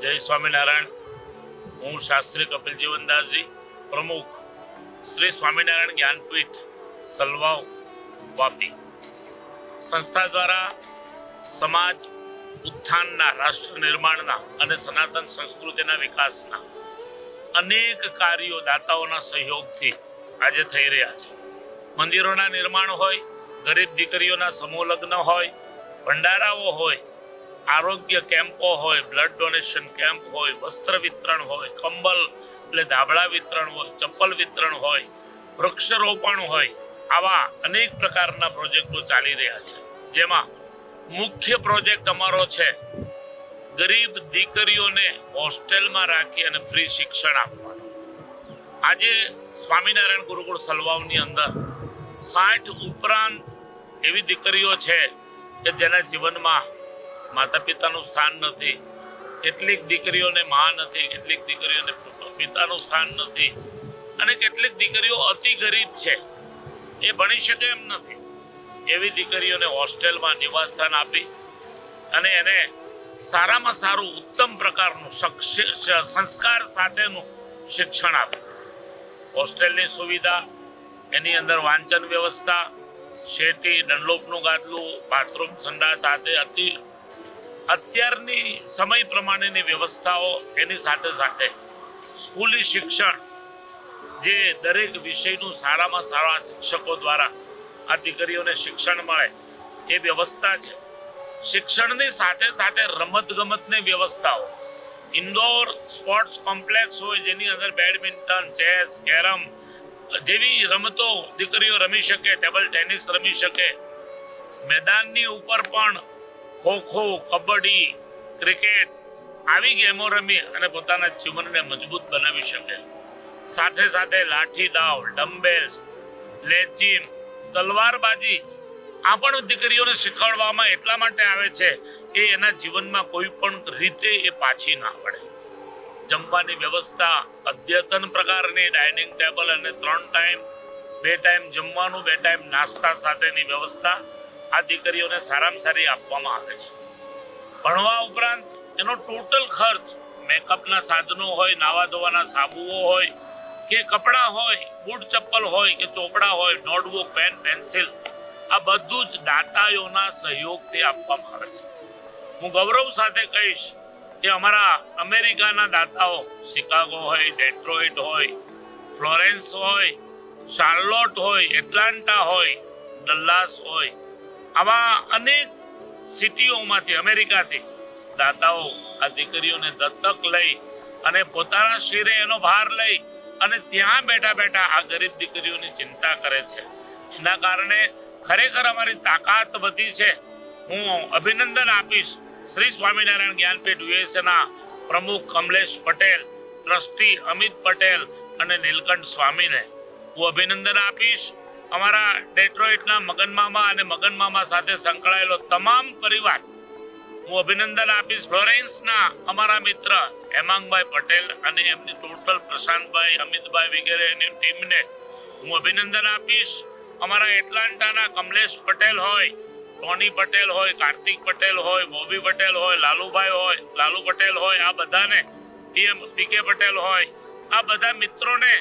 જય સ્વામિનારાયણ। હું શાસ્ત્રી કપિલ જીવનદાસજી, પ્રમુખ શ્રી સ્વામિનારાયણ જ્ઞાનપીઠ સલવાવ વાપી સંસ્થા દ્વારા સમાજ ઉત્થાનના, રાષ્ટ્ર નિર્માણના અને સનાતન સંસ્કૃતિના વિકાસના અનેક કાર્યો દાતાઓના સહયોગથી આજે થઈ રહ્યા છે। મંદિરોના નિર્માણ હોય, ગરીબ દીકરીઓના સમૂહ લગ્ન હોય, ભંડારાઓ હોય, આરોગ્ય કેમ્પો હોય, બ્લડ ડોનેશન કેમ્પ હોય, વસ્ત્ર વિતરણ હોય, કંબલ એટલે ધાબળા વિતરણ હોય, ચપ્પલ વિતરણ હોય, વૃક્ષારોપણ હોય, આવા અનેક પ્રકારના પ્રોજેક્ટો ચાલી રહ્યા છે। જેમાં મુખ્ય પ્રોજેક્ટ અમારો છે ગરીબ દીકરીઓને હોસ્ટેલમાં રાખી અને ફ્રી શિક્ષણ આપવાનું। આજે સ્વામિનારાયણ ગુરુકુળ સલવાવની અંદર 60 ઉપરાંત એવી દીકરીઓ છે કે જેના જીવનમાં માતા પિતાનું સ્થાન નથી, કેટલીક દીકરીઓને મા નથી, કેટલીક દીકરીઓને પિતાનું સ્થાન નથી, અને કેટલીક દીકરીઓ અતિ ગરીબ છે, એ ભણી શકે એમ નથી। એવી દીકરીઓને હોસ્ટેલમાં નિવાસ સ્થાન આપી અને એને સારામાં સારું ઉત્તમ પ્રકારનું સંસ્કાર સાથેનું શિક્ષણ આપ્યું। હોસ્ટેલની સુવિધા, એની અંદર વાંચન વ્યવસ્થા, શેટી, ડનલોપનું ગાદલું, બાથરૂમ, સંડાસ સાથે અત્યારની સમય પ્રમાણેની વ્યવસ્થાઓ, એની સાથે સાથે સ્કૂલી શિક્ષણ, જે દરેક વિષયનું સારામાં સારા શિક્ષકો દ્વારા આ દીકરીઓને શિક્ષણ મળે એ વ્યવસ્થા છે। શિક્ષણની સાથે સાથે રમત ગમતની વ્યવસ્થાઓ, ઇન્ડોર સ્પોર્ટ્સ કોમ્પ્લેક્સ હોય જેની અંદર બેડમિન્ટન, ચેસ, કેરમ જેવી રમતો દીકરીઓ રમી શકે, ટેબલ ટેનિસ રમી શકે, મેદાનની ઉપર પણ ખોખો, કબડ્ડી, ક્રિકેટ આવી ગેમો રમી અને પોતાના જીવનને મજબૂત બનાવી શકે। સાથે સાથે લાઠી દાવ, ડમ્બેલ્સ, લેચીમ, તલવારબાજી આ પણ દીકરીઓને શીખવાડવામાં એટલા માટે આવે છે કે એના જીવનમાં કોઈ પણ રીતે એ પાછી ના પડે। જમવાની વ્યવસ્થા અદ્યતન પ્રકારની, ડાઇનિંગ ટેબલ અને 3 ટાઈમ, 2 ટાઈમ જમવાનું, 2 ટાઈમ નાસ્તા સાથેની વ્યવસ્થા આ દીકરીઓને સારામાં સારી આપવામાં આવે છે। ભણવા ઉપરાંત એનો ટોટલ ખર્ચ, મેકઅપના સાધનો હોય, નાવા ધોવાના સાબુઓ હોય કે કપડાં હોય, બૂટ ચપ્પલ હોય કે ચોપડા હોય, નોટબુક, પેન, પેન્સિલ આ બધું જ દાતાઓના સહયોગથી આપવામાં આવે છે। હું ગૌરવ સાથે કહીશ કે અમારા અમેરિકાના દાતાઓ, શિકાગો હોય, ડેટ્રોઇટ હોય, ફ્લોરેન્સ હોય, શાર્લોટ હોય, એટલાન્ટા હોય, ડલ્લાસ હોય, આવા અનેક સિટીઓમાંથી, અમેરિકાથી દાતાઓ આ દીકરીઓને દત્તક લઈ અને પોતાના શિરે એનો ભાર લઈ અને ત્યાં બેઠા બેઠા આ ગરીબ દીકરીઓની ચિંતા કરે છે। એના કારણે ખરેખર અમારી તાકાત વધી છે। હું અભિનંદન આપીશ શ્રી સ્વામિનારાયણ જ્ઞાનપીઠ યુએસએના પ્રમુખ કમલેશ પટેલ, ટ્રસ્ટી અમિત પટેલ અને નીલકંઠ સ્વામીને હું અભિનંદન આપીશ। અમારા ડેટ્રોઇટના મગનમામા અને મગનમામા સાથે સંકળાયેલો તમામ પરિવાર હું અભિનંદન આપીશ। ફ્લોરેન્સના અમારા મિત્ર હેમાંગભાઈ પટેલ અને એમની ટોટલ પ્રશાંતભાઈ, અમિતભાઈ વગેરે એની ટીમને હું અભિનંદન આપીશ। અમારા એટલાન્ટાના કમલેશ પટેલ હોય, ટોની પટેલ હોય, કાર્તિક પટેલ હોય, બોબી પટેલ હોય, લાલુભાઈ હોય, લાલુ પટેલ હોય, આ બધાને, પીકે પટેલ હોય, આ બધા મિત્રોને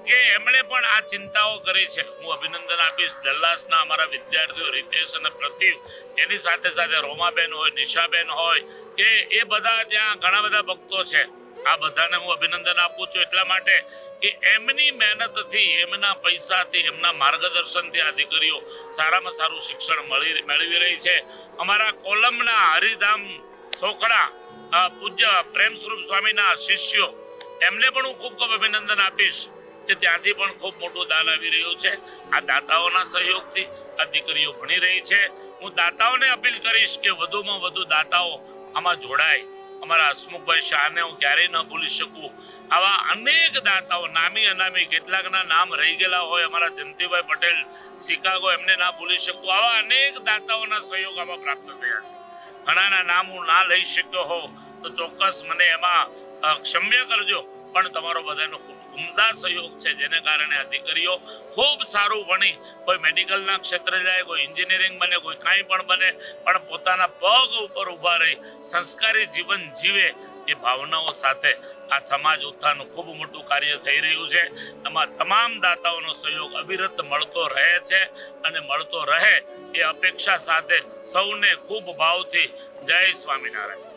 કે એમણે પણ આ ચિંતાઓ કરી છે હું અભિનંદન આપીશ। ડલ્લાસના અમારા વિદ્યાર્થીઓ રીતેશ અને પ્રતિવ, એની સાથે સાથે રોમાબેન હોય, નિશાબેન હોય કે એ બધા ત્યાં ઘણા બધા ભક્તો છે, આ બધાને હું અભિનંદન આપું છું એટલા માટે કે એમની મહેનતથી, એમના પૈસાથી, એમના માર્ગદર્શનથી આ દીકરીઓ સારામાં સારું શિક્ષણ મેળવી રહી છે। અમારા કોલમના હરિધામ સોખડા પૂજ્ય પ્રેમ સ્વરૂપ સ્વામીના શિષ્યો, એમને પણ હું ખૂબ ખૂબ અભિનંદન આપીશ કે ત્યાંથી પણ ખૂબ મોટું દાન આવી રહ્યું છે। આ દાતાઓના સહયોગથી આ દીકરીઓ ભણી રહી છે। હું દાતાઓને અપીલ કરીશ કે વધુમાં વધુ દાતાઓ આમાં જોડાય। અમારા હસમુખભાઈ શાહને હું ક્યારેય ન ભૂલી શકું। આવા અનેક દાતાઓ, નામી અનામી, કેટલાકના નામ રહી ગયેલા હોય, અમારા જયંતિભાઈ પટેલ શિકાગો, એમને ના ભૂલી શકું। આવા અનેક દાતાઓના સહયોગ આમાં પ્રાપ્ત થયા છે। ઘણાના નામ હું ના લઈ શક્યો હોઉં તો ચોક્કસ મને એમાં ક્ષમ્ય કરજો, પણ તમારો બધાનો ખૂબ ઉમદા સહયોગ છે, જેને કારણે આ દીકરીઓ ખૂબ સારું ભણી, કોઈ મેડિકલના ક્ષેત્રે જાય, કોઈ એન્જિનિયરિંગ બને, કોઈ કાંઈ પણ બને, પણ પોતાના પગ ઉપર ઊભા રહી સંસ્કારી જીવન જીવે એ ભાવનાઓ સાથે આ સમાજ ઉત્થાનનું ખૂબ મોટું કાર્ય થઈ રહ્યું છે. એમાં તમામ દાતાઓનો સહયોગ અવિરત મળતો રહે છે અને મળતો રહે એ અપેક્ષા સાથે સૌને ખૂબ ભાવથી જય સ્વામિનારાયણ.